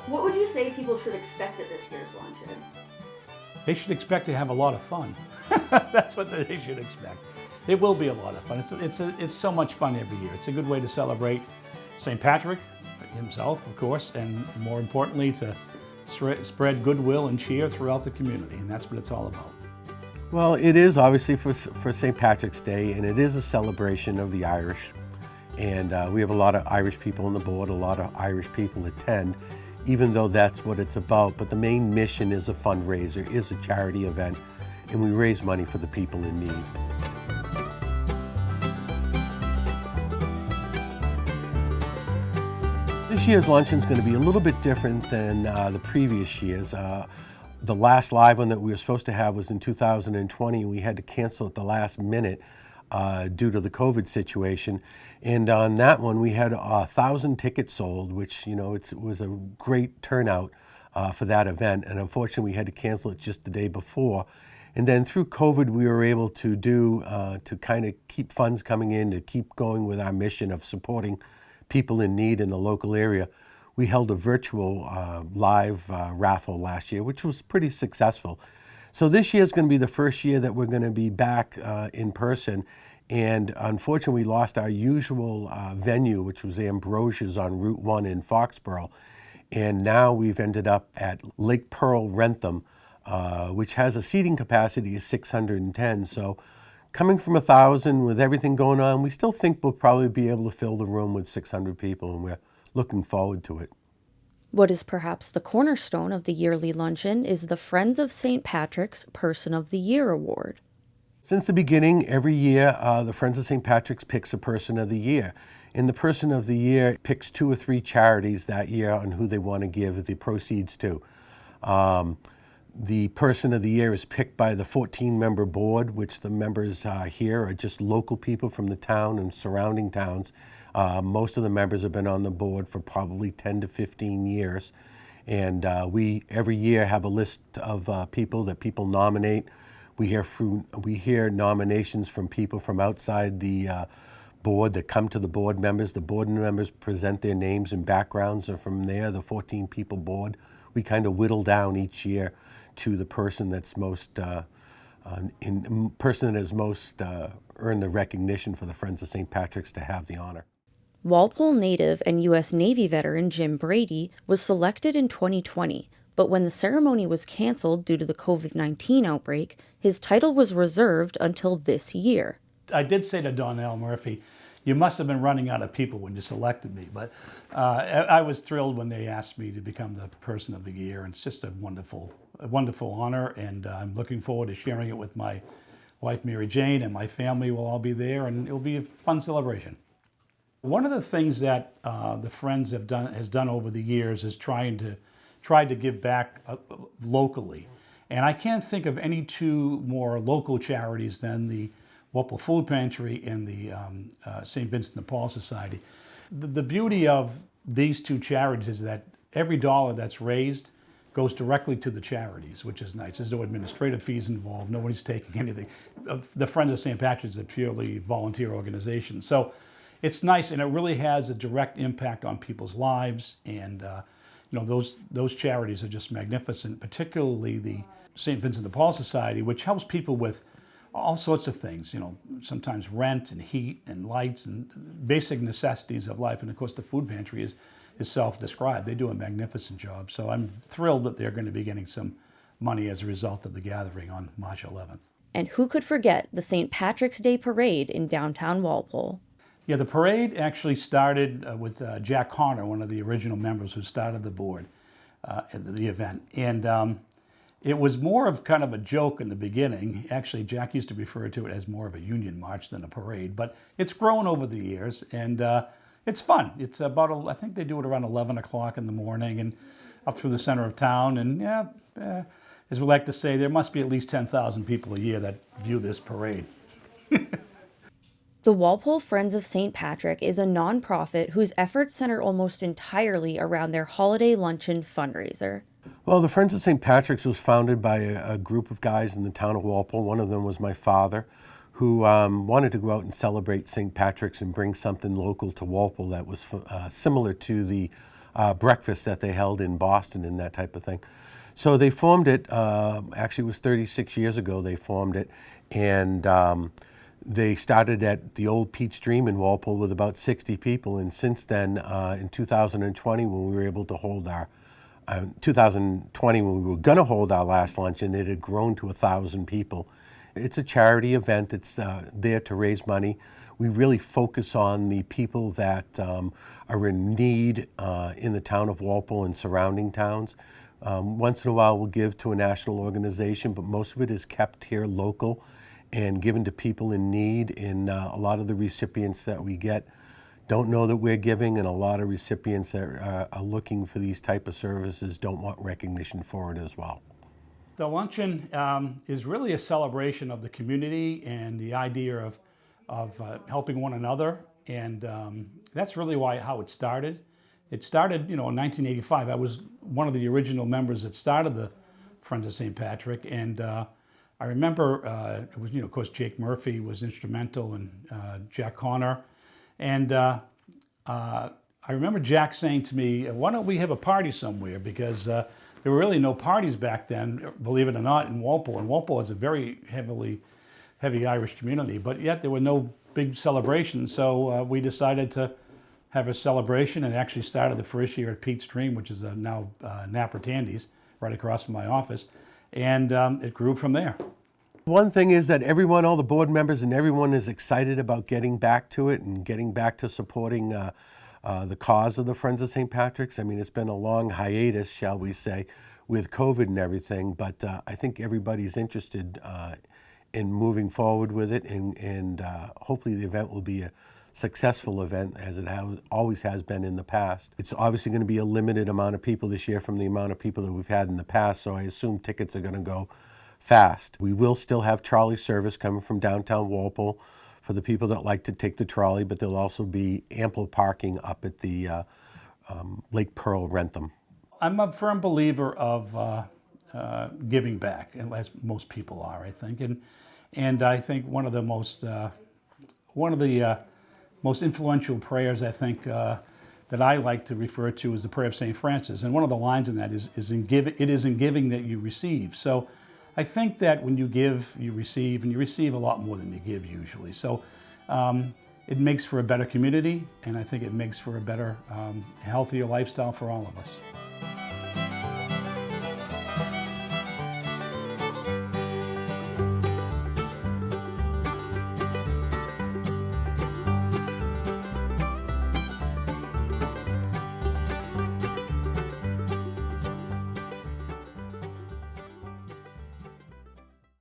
What would you say people should expect at this year's luncheon? They should expect to have a lot of fun. That's what they should expect. It will be a lot of fun. It's so much fun every year. It's a good way to celebrate St. Patrick himself, of course, and more importantly, to spread goodwill and cheer throughout the community, and that's what it's all about. Well, it is obviously for St. Patrick's Day, and it is a celebration of the Irish. And we have a lot of Irish people on the board, a lot of Irish people attend, even though that's what it's about. But the main mission is a fundraiser, is a charity event, and we raise money for the people in need. This year's luncheon is going to be a little bit different than the previous years. The last live one that we were supposed to have was in 2020, and we had to cancel at the last minute due to the COVID situation. And on that one, we had 1,000 tickets sold, which, you know, it was a great turnout for that event. And unfortunately, we had to cancel it just the day before. And then through COVID, we were able to to kind of keep funds coming in, to keep going with our mission of supporting people in need in the local area. We held a virtual live raffle last year, which was pretty successful. So this year is going to be the first year that we're going to be back in person. And unfortunately, we lost our usual venue, which was Ambrosia's on Route 1 in Foxborough. And now we've ended up at Lake Pearl Rentham, which has a seating capacity of 610. So coming from 1,000 with everything going on, we still think we'll probably be able to fill the room with 600 people, and we're looking forward to it. What is perhaps the cornerstone of the yearly luncheon is the Friends of St. Patrick's Person of the Year Award. Since the beginning, every year, the Friends of St. Patrick's picks a Person of the Year. And the Person of the Year picks 2 or 3 charities that year on who they want to give the proceeds to. The Person of the Year is picked by the 14-member board, which the members here are just local people from the town and surrounding towns. Most of the members have been on the board for probably 10 to 15 years. And we, every year, have a list of people that people nominate. We hear nominations from people from outside the board that come to the board members. The board members present their names and backgrounds, and from there, the 14-people board, we kind of whittle down each year to the person that's most person that has most earned the recognition for the Friends of St. Patrick's to have the honor. Walpole native and U.S. Navy veteran Jim Brady was selected in 2020, but when the ceremony was canceled due to the COVID-19 outbreak, his title was reserved until this year. I did say to Donnell Murphy, you must have been running out of people when you selected me, but I was thrilled when they asked me to become the Person of the Year, and it's just a wonderful honor, and I'm looking forward to sharing it with my wife Mary Jane, and my family will all be there, and it'll be a fun celebration. One of the things that the Friends has done over the years is tried to give back locally, and I can't think of any 2 more local charities than the Walpole Food Pantry and the St. Vincent de Paul Society. The beauty of these 2 charities is that every dollar that's raised goes directly to the charities, which is nice. There's no administrative fees involved. Nobody's taking anything. The Friends of St. Patrick's is a purely volunteer organization. So it's nice, and it really has a direct impact on people's lives. And you know, those charities are just magnificent, particularly the St. Vincent de Paul Society, which helps people with all sorts of things, you know, sometimes rent and heat and lights and basic necessities of life. And of course, the food pantry is self-described. They do a magnificent job. So I'm thrilled that they're going to be getting some money as a result of the gathering on March 11th. And who could forget the St. Patrick's Day Parade in downtown Walpole? Yeah, the parade actually started with Jack Connor, one of the original members who started the board at the event. And it was more of kind of a joke in the beginning. Actually, Jack used to refer to it as more of a union march than a parade, but it's grown over the years, and it's fun. It's about, I think they do it around 11 o'clock in the morning and up through the center of town. And yeah, as we like to say, there must be at least 10,000 people a year that view this parade. The Walpole Friends of St. Patrick is a nonprofit whose efforts center almost entirely around their holiday luncheon fundraiser. Well, the Friends of St. Patrick's was founded by a group of guys in the town of Walpole. One of them was my father, who wanted to go out and celebrate St. Patrick's and bring something local to Walpole that was similar to the breakfast that they held in Boston and that type of thing. So they formed it, actually it was 36 years ago they formed it, and they started at the old Peach Dream in Walpole with about 60 people, and since then, in 2020, when we were able to hold our 2020, when we were going to hold our last luncheon, it had grown to 1,000 people. It's a charity event. It's there to raise money. We really focus on the people that are in need in the town of Walpole and surrounding towns. Once in a while, we'll give to a national organization, but most of it is kept here local and given to people in need. And a lot of the recipients that we get don't know that we're giving, and a lot of recipients that are looking for these type of services don't want recognition for it as well. The luncheon is really a celebration of the community and the idea of helping one another, and that's really how it started. It started, in 1985. I was one of the original members that started the Friends of St. Patrick, and I remember it was, of course, Jake Murphy was instrumental, and Jack Connor, and I remember Jack saying to me, "Why don't we have a party somewhere?" Because there were really no parties back then, believe it or not, in Walpole. And Walpole is a very heavy Irish community, but yet there were no big celebrations. So we decided to have a celebration, and actually started the first year at Pete's Dream, which is now Napper Tandy's, right across from my office. And it grew from there. One thing is that all the board members and everyone is excited about getting back to it and getting back to supporting the cause of the Friends of St. Patrick's. I mean, it's been a long hiatus, shall we say, with COVID and everything, but I think everybody's interested in moving forward with it, and hopefully the event will be a successful event, as it always has been in the past. It's obviously going to be a limited amount of people this year from the amount of people that we've had in the past, so I assume tickets are going to go fast. We will still have trolley service coming from downtown Walpole for the people that like to take the trolley, but there'll also be ample parking up at the Lake Pearl Rentham. I'm a firm believer of giving back, as most people are, I think, and I think one of the most influential prayers, I think, that I like to refer to is the prayer of St. Francis, and one of the lines in that is it is in giving that you receive. So I think that when you give, you receive, and you receive a lot more than you give usually. So it makes for a better community, and I think it makes for a better, healthier lifestyle for all of us.